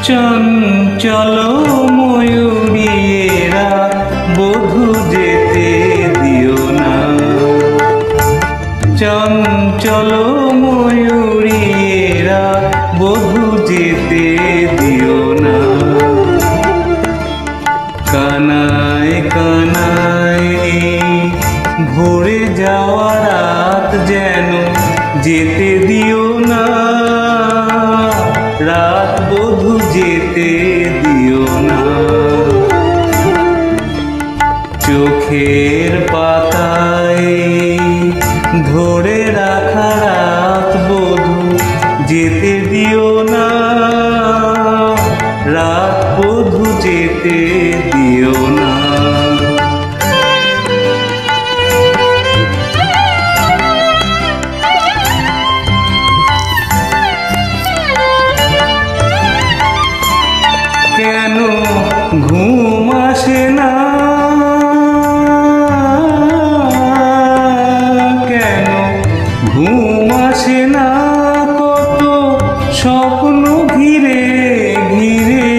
চঞ্চল ময়ূরীরা বধূ যেতে দিও না, চঞ্চল ময়ূরীরা বধূ যেতে দিও না। কানায় কানায় ভরে যাওয়া রাত যেন যেতে দিও না, রাত বধূ যেতে দিও না। চোখের পাতায় ধরে রাখা রাত বধূ যেতে দিও না, রাত বধূ যেতে দিও না। কেন ঘুম আসে না, কেন ঘুম আসে না, কত স্বপ্ন ঘিরে ঘিরে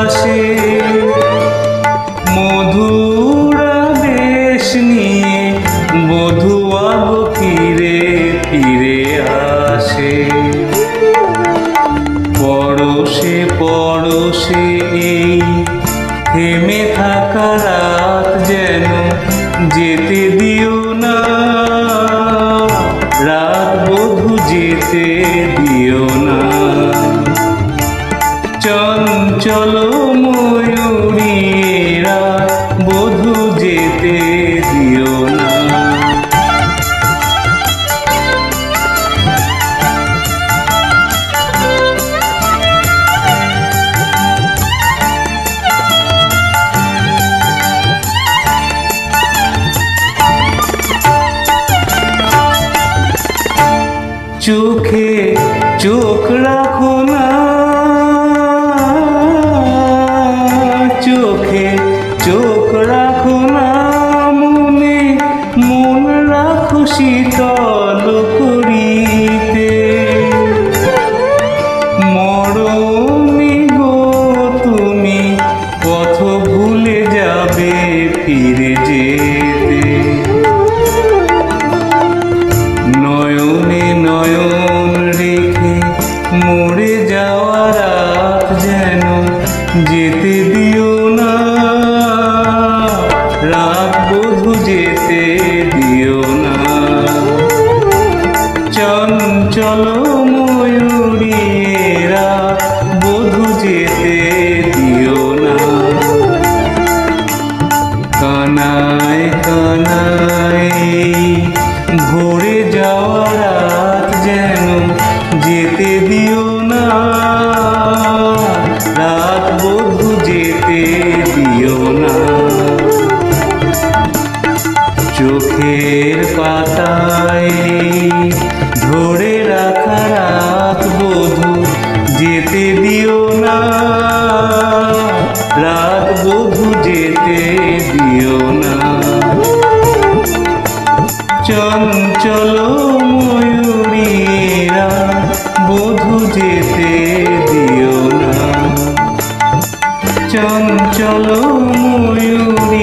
আসে। মধুর আবেশ নিয়ে বধূ আলো ফিরে ফিরে আসে। পরশে পরশে এই থেমে থাকা রাত যেন যেতে দিও না, রাত বধূ যেতে দিও না। চঞ্চল ময়ূরীরা বধূ যেতে দিও না। চোখে চোখ রাখো না, চোখে চোখ রাখো না, মনে মন রাখো শীতল করিতে। মরণে গো তুমি পথ ভুলে যাবে ফিরে যেতে। নয়নে নয়ন রেখে মরে যাওয়া রাত যেন যেতে দিও না, রাত বধূ যেতে দিও না। চঞ্চল ময়ূরীরা বধূ যেতে দিও না। কানায় কানায় ভরে যাওয়া রাত যেন যেতে দিও না, রাত বধূ যেতে দিও না। চোখের পাতায় ধরে রাখা রাত বধূ যেতে দিও না, রাত বধূ যেতে দিও না। চঞ্চল ময়ূরীরা বধূ যেতে দিও না, চঞ্চল ময়ূরী।